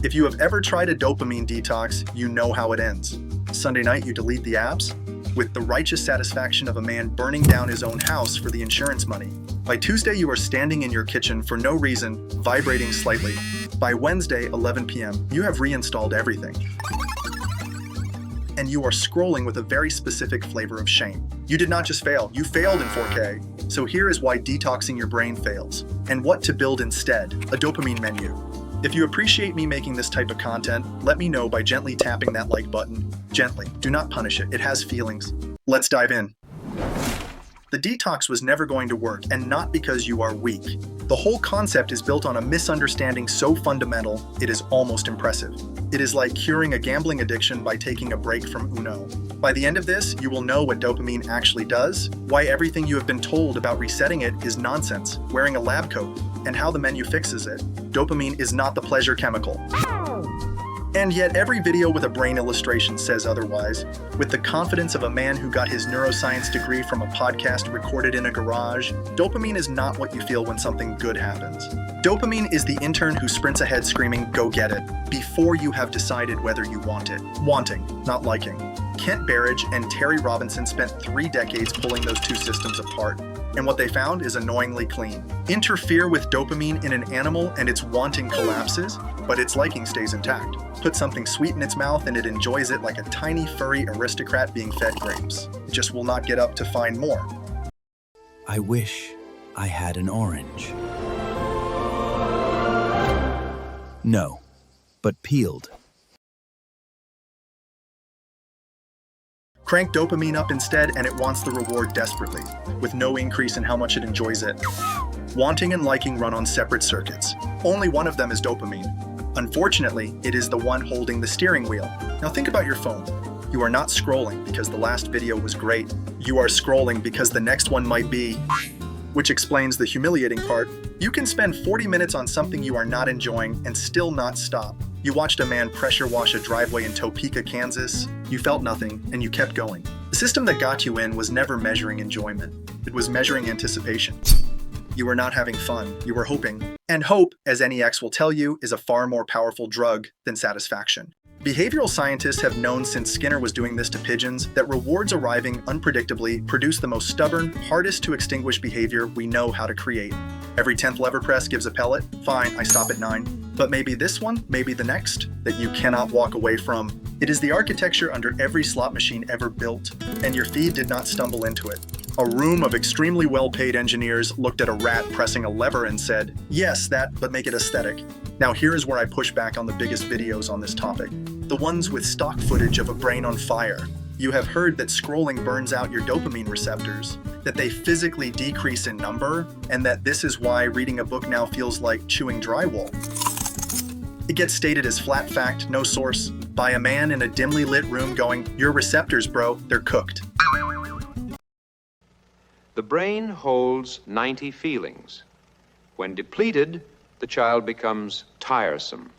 If you have ever tried a dopamine detox, you know how it ends. Sunday night, you delete the apps with the righteous satisfaction of a man burning down his own house for the insurance money. By Tuesday, you are standing in your kitchen for no reason, vibrating slightly. By Wednesday, 11 p.m., you have reinstalled everything. And you are scrolling with a very specific flavor of shame. You did not just fail, you failed in 4K. So here is why detoxing your brain fails, and what to build instead: a dopamine menu. If you appreciate me making this type of content, let me know by gently tapping that like button. Gently, do not punish it, it has feelings. Let's dive in. The detox was never going to work, and not because you are weak. The whole concept is built on a misunderstanding so fundamental, it is almost impressive. It is like curing a gambling addiction by taking a break from Uno. By the end of this, you will know what dopamine actually does, why everything you have been told about resetting it is nonsense, wearing a lab coat, and how the menu fixes it. Dopamine is not the pleasure chemical. And yet every video with a brain illustration says otherwise. With the confidence of a man who got his neuroscience degree from a podcast recorded in a garage, dopamine is not what you feel when something good happens. Dopamine is the intern who sprints ahead screaming, "Go get it," before you have decided whether you want it. Wanting, not liking. Kent Berridge and Terry Robinson spent 3 decades pulling those two systems apart, and what they found is annoyingly clean. Interfere with dopamine in an animal and its wanting collapses, but its liking stays intact. Put something sweet in its mouth and it enjoys it like a tiny furry aristocrat being fed grapes. It just will not get up to find more. I wish I had an orange. No, but peeled. Crank dopamine up instead and it wants the reward desperately, with no increase in how much it enjoys it. Wanting and liking run on separate circuits. Only one of them is dopamine. Unfortunately, it is the one holding the steering wheel. Now think about your phone. You are not scrolling because the last video was great. You are scrolling because the next one might be, which explains the humiliating part. You can spend 40 minutes on something you are not enjoying and still not stop. You watched a man pressure wash a driveway in Topeka, Kansas. You felt nothing, and you kept going. The system that got you in was never measuring enjoyment. It was measuring anticipation. You were not having fun, you were hoping. And hope, as any ex will tell you, is a far more powerful drug than satisfaction. Behavioral scientists have known since Skinner was doing this to pigeons that rewards arriving unpredictably produce the most stubborn, hardest to extinguish behavior we know how to create. Every 10th lever press gives a pellet. Fine, I stop at 9. But maybe this one, maybe the next, that you cannot walk away from. It is the architecture under every slot machine ever built, and your feed did not stumble into it. A room of extremely well-paid engineers looked at a rat pressing a lever and said, "Yes, that, but make it aesthetic." Now here is where I push back on the biggest videos on this topic. The ones with stock footage of a brain on fire. You have heard that scrolling burns out your dopamine receptors, that they physically decrease in number, and that this is why reading a book now feels like chewing drywall. It gets stated as flat fact, no source, by a man in a dimly lit room going, "Your receptors, bro, they're cooked." The brain holds 90 feelings. When depleted, the child becomes tiresome.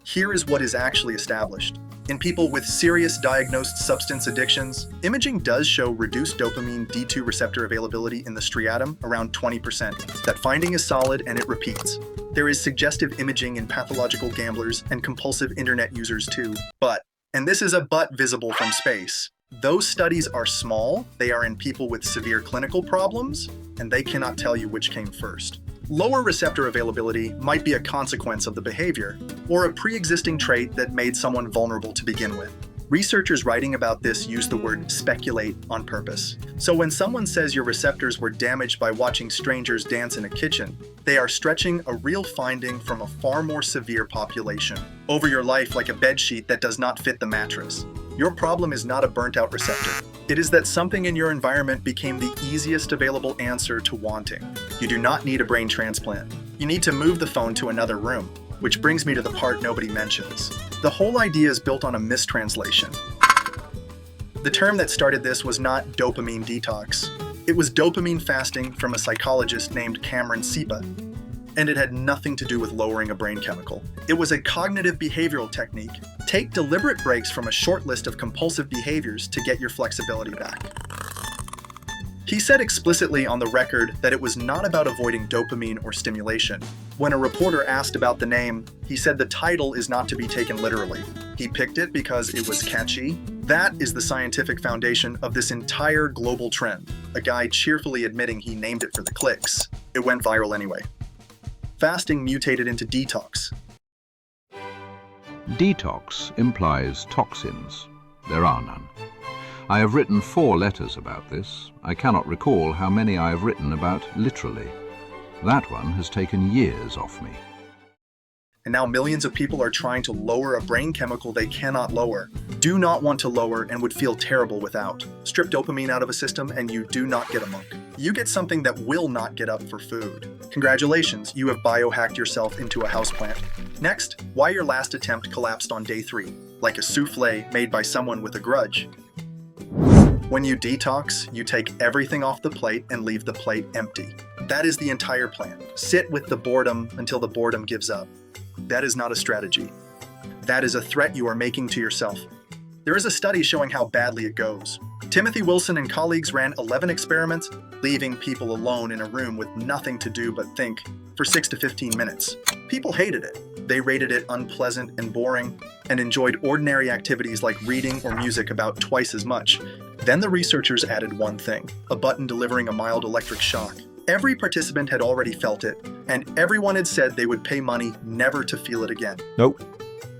Here is what is actually established. In people with serious diagnosed substance addictions, imaging does show reduced dopamine D2 receptor availability in the striatum, around 20%. That finding is solid and it repeats. There is suggestive imaging in pathological gamblers and compulsive internet users too. But, and this is a but visible from space, those studies are small, they are in people with severe clinical problems, and they cannot tell you which came first. Lower receptor availability might be a consequence of the behavior, or a pre-existing trait that made someone vulnerable to begin with. Researchers writing about this use the word speculate on purpose. So when someone says your receptors were damaged by watching strangers dance in a kitchen, they are stretching a real finding from a far more severe population over your life like a bedsheet that does not fit the mattress. Your problem is not a burnt-out receptor. It is that something in your environment became the easiest available answer to wanting. You do not need a brain transplant. You need to move the phone to another room, which brings me to the part nobody mentions. The whole idea is built on a mistranslation. The term that started this was not dopamine detox. It was dopamine fasting from a psychologist named Cameron Sepa, and it had nothing to do with lowering a brain chemical. It was a cognitive behavioral technique. Take deliberate breaks from a short list of compulsive behaviors to get your flexibility back. He said explicitly on the record that it was not about avoiding dopamine or stimulation. When a reporter asked about the name, he said the title is not to be taken literally. He picked it because it was catchy. That is the scientific foundation of this entire global trend, a guy cheerfully admitting he named it for the clicks. It went viral anyway. Fasting mutated into detox. Detox implies toxins. There are none. I have written 4 letters about this. I cannot recall how many I have written about literally. That one has taken years off me. And now millions of people are trying to lower a brain chemical they cannot lower, do not want to lower, and would feel terrible without. Strip dopamine out of a system and you do not get a monk. You get something that will not get up for food. Congratulations, you have biohacked yourself into a houseplant. Next, why your last attempt collapsed on day 3, like a souffle made by someone with a grudge. When you detox, you take everything off the plate and leave the plate empty. That is the entire plan. Sit with the boredom until the boredom gives up. That is not a strategy. That is a threat you are making to yourself. There is a study showing how badly it goes. Timothy Wilson and colleagues ran 11 experiments, leaving people alone in a room with nothing to do but think for 6 to 15 minutes. People hated it. They rated it unpleasant and boring, and enjoyed ordinary activities like reading or music about twice as much. Then the researchers added one thing, a button delivering a mild electric shock. Every participant had already felt it, and everyone had said they would pay money never to feel it again. Nope.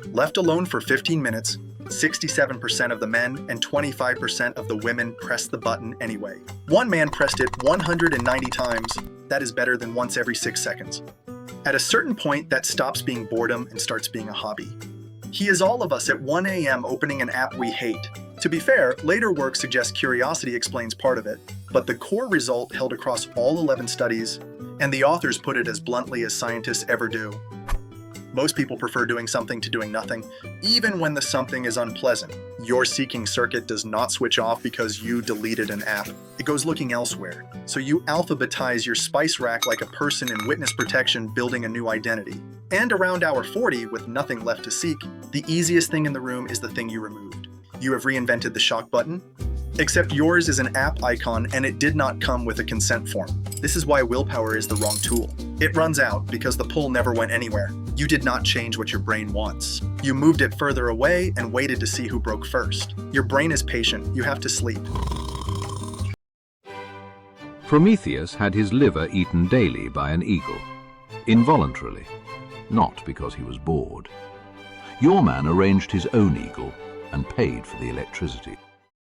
Left alone for 15 minutes, 67% of the men and 25% of the women pressed the button anyway. One man pressed it 190 times. That is better than once every 6 seconds. At a certain point, that stops being boredom and starts being a hobby. He is all of us at 1 a.m. opening an app we hate. To be fair, later work suggests curiosity explains part of it, but the core result held across all 11 studies, and the authors put it as bluntly as scientists ever do. Most people prefer doing something to doing nothing, even when the something is unpleasant. Your seeking circuit does not switch off because you deleted an app. It goes looking elsewhere. So you alphabetize your spice rack like a person in witness protection building a new identity. And around hour 40, with nothing left to seek, the easiest thing in the room is the thing you removed. You have reinvented the shock button, except yours is an app icon and it did not come with a consent form. This is why willpower is the wrong tool. It runs out because the pull never went anywhere. You did not change what your brain wants. You moved it further away and waited to see who broke first. Your brain is patient. You have to sleep. Prometheus had his liver eaten daily by an eagle, involuntarily, not because he was bored. Your man arranged his own eagle and paid for the electricity.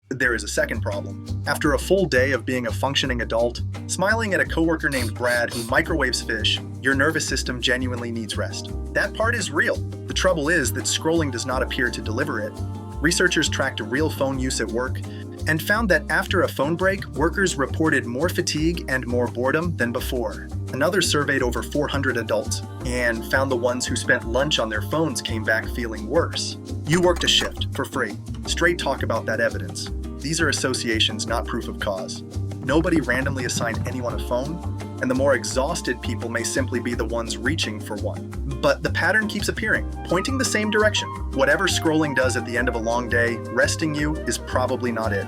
There is a second problem. After a full day of being a functioning adult, smiling at a coworker named Brad who microwaves fish, your nervous system genuinely needs rest. That part is real. The trouble is that scrolling does not appear to deliver it. Researchers tracked real phone use at work and found that after a phone break, workers reported more fatigue and more boredom than before. Another surveyed over 400 adults and found the ones who spent lunch on their phones came back feeling worse. You worked a shift for free. Straight talk about that evidence. These are associations, not proof of cause. Nobody randomly assigned anyone a phone, and the more exhausted people may simply be the ones reaching for one. But the pattern keeps appearing, pointing the same direction. Whatever scrolling does at the end of a long day, resting you is probably not it.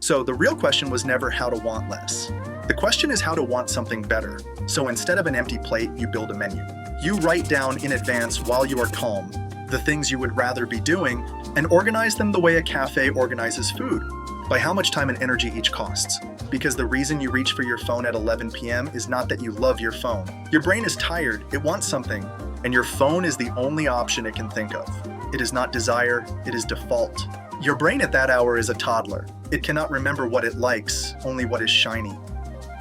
So the real question was never how to want less. The question is how to want something better. So instead of an empty plate, you build a menu. You write down in advance while you are calm the things you would rather be doing and organize them the way a cafe organizes food, by how much time and energy each costs. Because the reason you reach for your phone at 11 p.m. is not that you love your phone. Your brain is tired, it wants something, and your phone is the only option it can think of. It is not desire, it is default. Your brain at that hour is a toddler. It cannot remember what it likes, only what is shiny.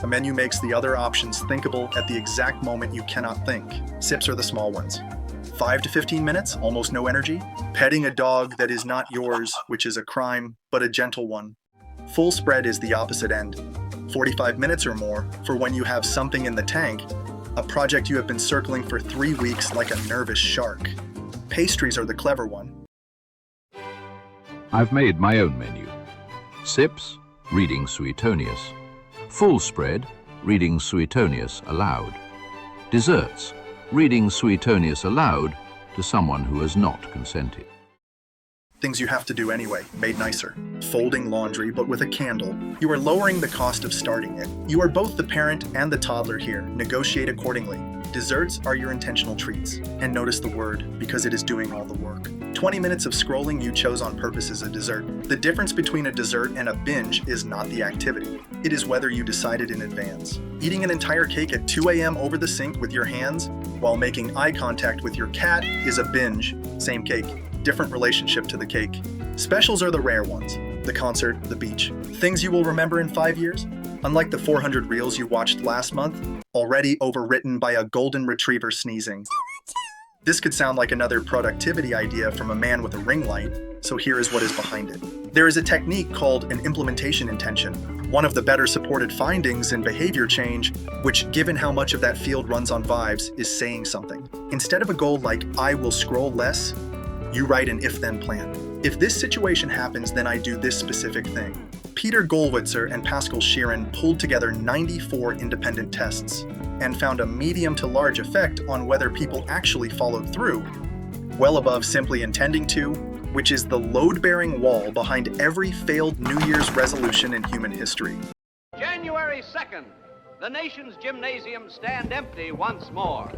A menu makes the other options thinkable at the exact moment you cannot think. Sips are the small ones. 5 to 15 minutes, almost no energy. Petting a dog that is not yours, which is a crime, but a gentle one. Full spread is the opposite end. 45 minutes or more for when you have something in the tank, a project you have been circling for 3 weeks like a nervous shark. Pastries are the clever one. I've made my own menu. Sips, reading Suetonius. Full spread, reading Suetonius aloud. Desserts, reading Suetonius aloud to someone who has not consented. Things you have to do anyway, made nicer. Folding laundry, but with a candle. You are lowering the cost of starting it. You are both the parent and the toddler here. Negotiate accordingly. Desserts are your intentional treats. And notice the word, because it is doing all the work. 20 minutes of scrolling you chose on purpose is a dessert. The difference between a dessert and a binge is not the activity. It is whether you decided in advance. Eating an entire cake at 2 a.m. over the sink with your hands while making eye contact with your cat is a binge. Same cake, different relationship to the cake. Specials are the rare ones. The concert, the beach. Things you will remember in 5 years? Unlike the 400 reels you watched last month, already overwritten by a golden retriever sneezing. This could sound like another productivity idea from a man with a ring light, so here is what is behind it. There is a technique called an implementation intention, one of the better supported findings in behavior change, which, given how much of that field runs on vibes, is saying something. Instead of a goal like, I will scroll less, you write an if-then plan. If this situation happens, then I do this specific thing. Peter Gollwitzer and Pascal Sheeran pulled together 94 independent tests and found a medium to large effect on whether people actually followed through, well above simply intending to, which is the load-bearing wall behind every failed New Year's resolution in human history. January 2nd, the nation's gymnasiums stand empty once more.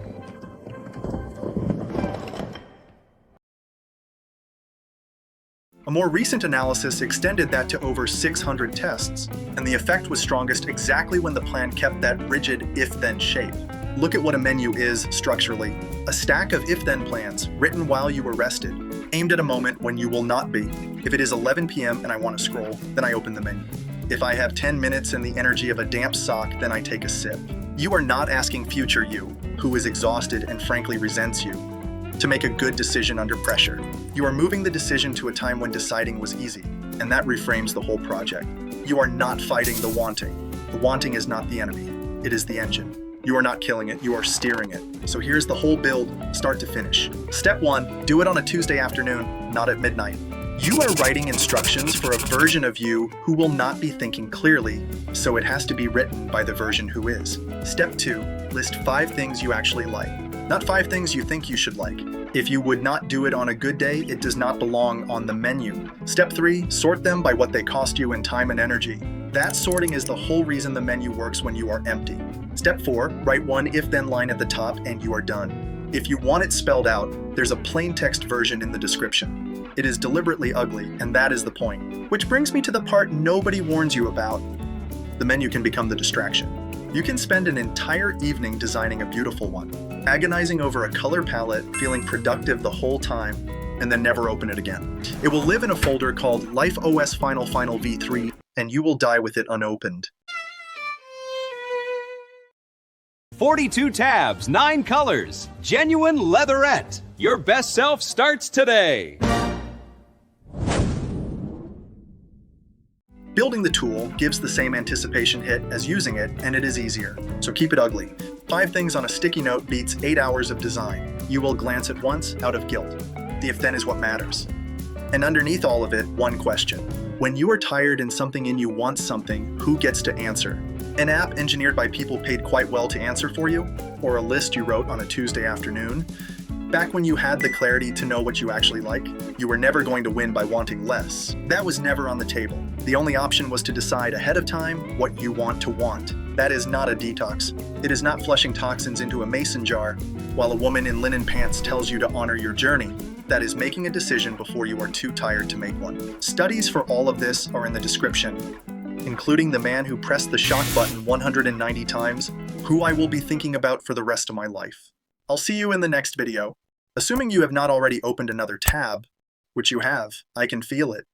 A more recent analysis extended that to over 600 tests, and the effect was strongest exactly when the plan kept that rigid if-then shape. Look at what a menu is structurally. A stack of if-then plans written while you were rested, aimed at a moment when you will not be. If it is 11 p.m. and I want to scroll, then I open the menu. If I have 10 minutes and the energy of a damp sock, then I take a sip. You are not asking future you, who is exhausted and frankly resents you, to make a good decision under pressure. You are moving the decision to a time when deciding was easy, and that reframes the whole project. You are not fighting the wanting. The wanting is not the enemy, it is the engine. You are not killing it, you are steering it. So here's the whole build, start to finish. Step 1, do it on a Tuesday afternoon, not at midnight. You are writing instructions for a version of you who will not be thinking clearly, so it has to be written by the version who is. Step 2, list 5 things you actually like. Not 5 things you think you should like. If you would not do it on a good day, it does not belong on the menu. Step 3, sort them by what they cost you in time and energy. That sorting is the whole reason the menu works when you are empty. Step 4, write one if-then line at the top and you are done. If you want it spelled out, there's a plain text version in the description. It is deliberately ugly, and that is the point. Which brings me to the part nobody warns you about. The menu can become the distraction. You can spend an entire evening designing a beautiful one, agonizing over a color palette, feeling productive the whole time, and then never open it again. It will live in a folder called Life OS Final V3, and you will die with it unopened. 42 tabs, 9 colors, genuine leatherette. Your best self starts today. Building the tool gives the same anticipation hit as using it, and it is easier, so keep it ugly. 5 things on a sticky note beats 8 hours of design. You will glance at once out of guilt. The if-then is what matters. And underneath all of it, one question. When you are tired and something in you wants something, who gets to answer? An app engineered by people paid quite well to answer for you? Or a list you wrote on a Tuesday afternoon? Back when you had the clarity to know what you actually like, you were never going to win by wanting less. That was never on the table. The only option was to decide ahead of time what you want to want. That is not a detox. It is not flushing toxins into a mason jar, while a woman in linen pants tells you to honor your journey. That is making a decision before you are too tired to make one. Studies for all of this are in the description, including the man who pressed the shock button 190 times, who I will be thinking about for the rest of my life. I'll see you in the next video. Assuming you have not already opened another tab, which you have, I can feel it.